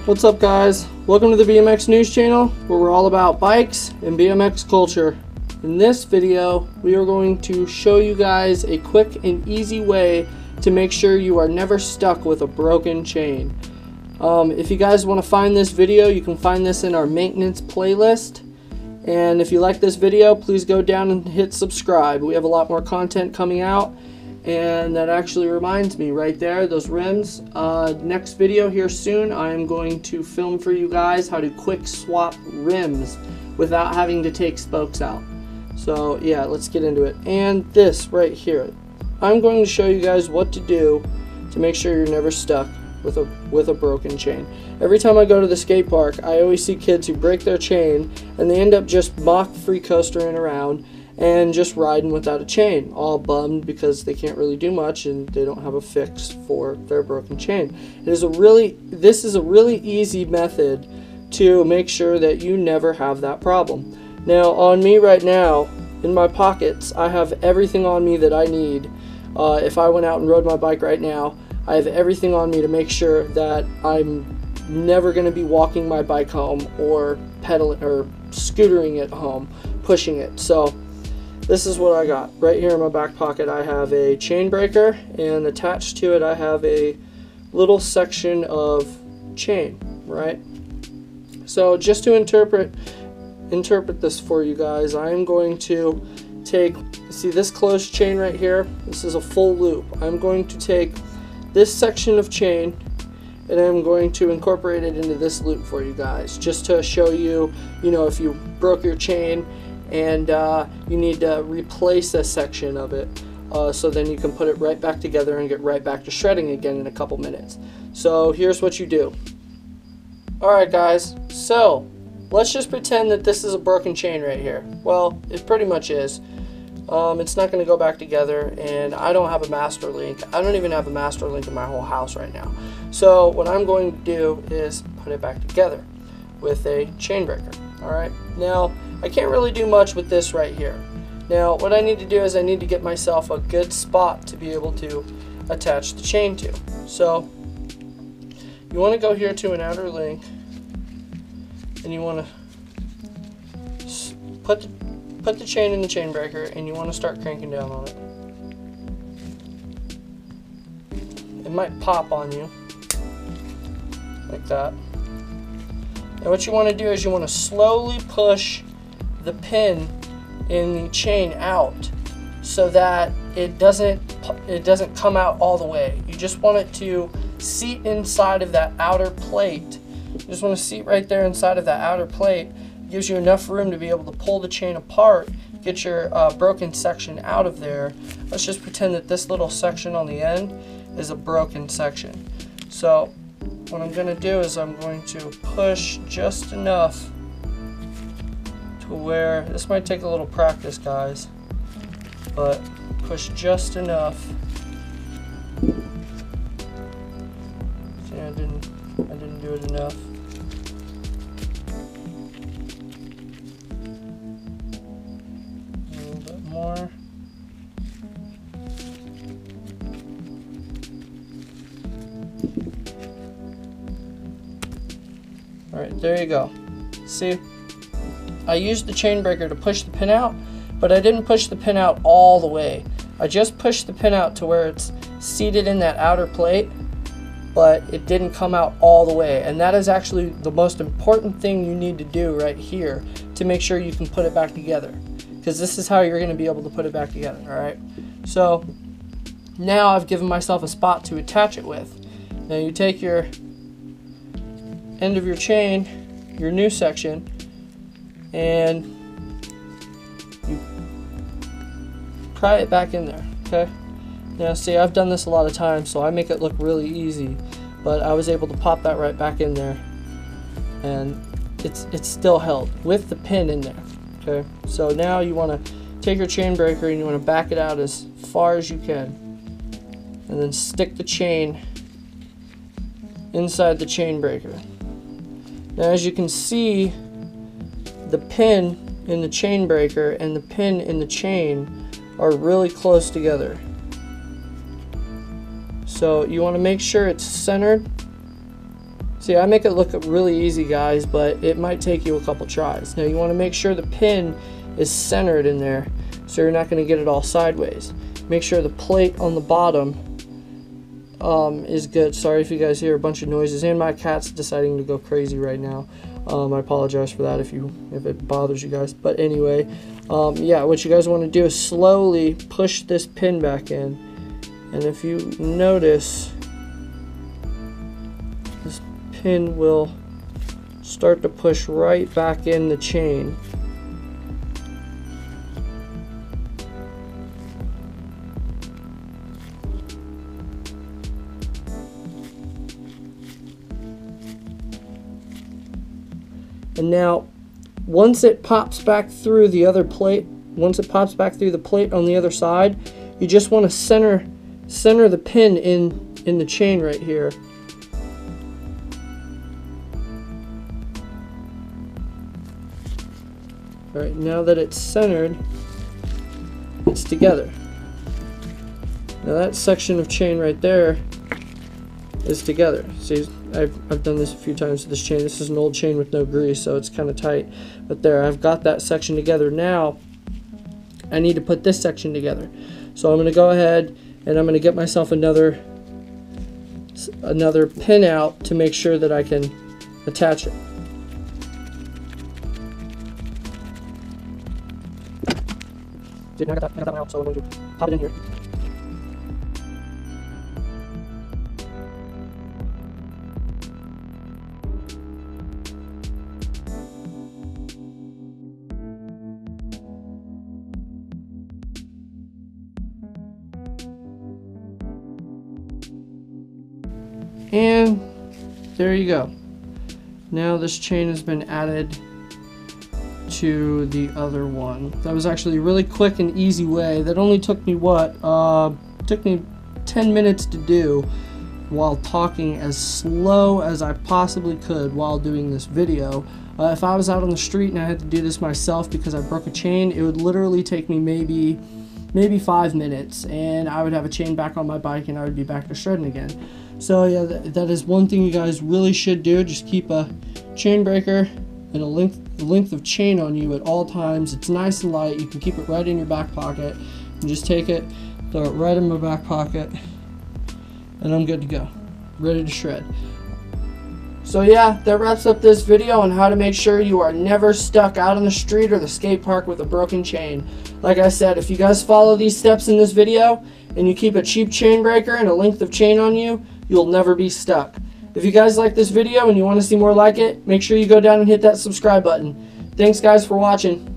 What's up, guys? Welcome to the BMX News Channel, where we're all about bikes and BMX culture. In this video, we are going to show you guys a quick and easy way to make sure you are never stuck with a broken chain. If you guys want to find this video, you can find this in our maintenance playlist. And if you like this video, please go down and hit subscribe. We have a lot more content coming out. And that actually reminds me, right there, those rims. Next video here soon, I am going to film for you guys how to quick swap rims without having to take spokes out. So yeah, let's get into it. And this right here, I'm going to show you guys what to do to make sure you're never stuck with a broken chain. Every time I go to the skate park, I always see kids who break their chain and they end up just mock free coastering around and just riding without a chain, all bummed because they can't really do much and they don't have a fix for their broken chain. This is a really easy method to make sure that you never have that problem. Now, on me right now, in my pockets, I have everything on me that I need. If I went out and rode my bike right now, I have everything on me to make sure that I'm never going to be walking my bike home or pedaling or scootering it home, pushing it. So this is what I got. Right here in my back pocket, I have a chain breaker, and attached to it I have a little section of chain, right? So just to interpret this for you guys, I am going to take, see this closed chain right here? This is a full loop. I'm going to take this section of chain and I'm going to incorporate it into this loop for you guys, just to show you, if you broke your chain and you need to replace a section of it, so then you can put it right back together and get right back to shredding again in a couple minutes. So here's what you do. Alright guys, so let's just pretend that this is a broken chain right here. Well, it pretty much is. It's not going to go back together, and I don't have a master link. I don't even have a master link in my whole house right now. So what I'm going to do is put it back together with a chain breaker. Alright, now I can't really do much with this right here. Now what I need to do is I need to get myself a good spot to be able to attach the chain to. So you want to go here to an outer link, and you want to put the chain in the chain breaker, and you want to start cranking down on it. It might pop on you like that. Now what you want to do is you want to slowly push the pin in the chain out so that it doesn't come out all the way. You just want it to seat inside of that outer plate. You just want to seat right there inside of that outer plate. It gives you enough room to be able to pull the chain apart, get your broken section out of there. Let's just pretend that this little section on the end is a broken section. So what I'm going to do is I'm going to push just enough to where, this might take a little practice guys, but push just enough. See, I didn't do it enough. A little bit more. Alright, there you go. See, I used the chain breaker to push the pin out, but I didn't push the pin out all the way. I just pushed the pin out to where it's seated in that outer plate, but it didn't come out all the way. And that is actually the most important thing you need to do right here to make sure you can put it back together, because this is how you're going to be able to put it back together. Alright, so now I've given myself a spot to attach it with. Now you take your end of your chain, your new section, and you pry it back in there, okay? Now see, I've done this a lot of times, so I make it look really easy, but I was able to pop that right back in there, and it's still held with the pin in there, okay? So now you want to take your chain breaker and you want to back it out as far as you can, and then stick the chain inside the chain breaker. Now as you can see, the pin in the chain breaker and the pin in the chain are really close together. So you want to make sure it's centered See, I make it look really easy, guys, but it might take you a couple tries. Now you want to make sure the pin is centered in there, so you're not going to get it all sideways. Make sure the plate on the bottom is good. Sorry if you guys hear a bunch of noises, and my cat's deciding to go crazy right now. I apologize for that if it bothers you guys. But anyway, yeah, what you guys want to do is slowly push this pin back in, and if you notice, this pin will start to push right back in the chain. And now, once it pops back through the other plate, once it pops back through the plate on the other side, you just want to center the pin in the chain right here. All right, now that it's centered, it's together. Now that section of chain right there is together. See, I've done this a few times with this chain. This is an old chain with no grease, so it's kind of tight. But there, I've got that section together. Now, I need to put this section together. So I'm going to go ahead and I'm going to get myself another pin out to make sure that I can attach it. See, now I got that one out, so I'm going to pop it in here. And there you go. Now this chain has been added to the other one. That was actually a really quick and easy way. That only took me took me 10 minutes to do while talking as slow as I possibly could while doing this video. If I was out on the street and I had to do this myself because I broke a chain, it would literally take me maybe 5 minutes, and I would have a chain back on my bike and I would be back to shredding again. So yeah, that is one thing you guys really should do. Just keep a chain breaker and a length of chain on you at all times. It's nice and light. You can keep it right in your back pocket. And just take it, throw it right in my back pocket, and I'm good to go. Ready to shred. So yeah, that wraps up this video on how to make sure you are never stuck out on the street or the skate park with a broken chain. Like I said, if you guys follow these steps in this video and you keep a cheap chain breaker and a length of chain on you, you'll never be stuck. If you guys like this video and you want to see more like it, make sure you go down and hit that subscribe button. Thanks guys for watching.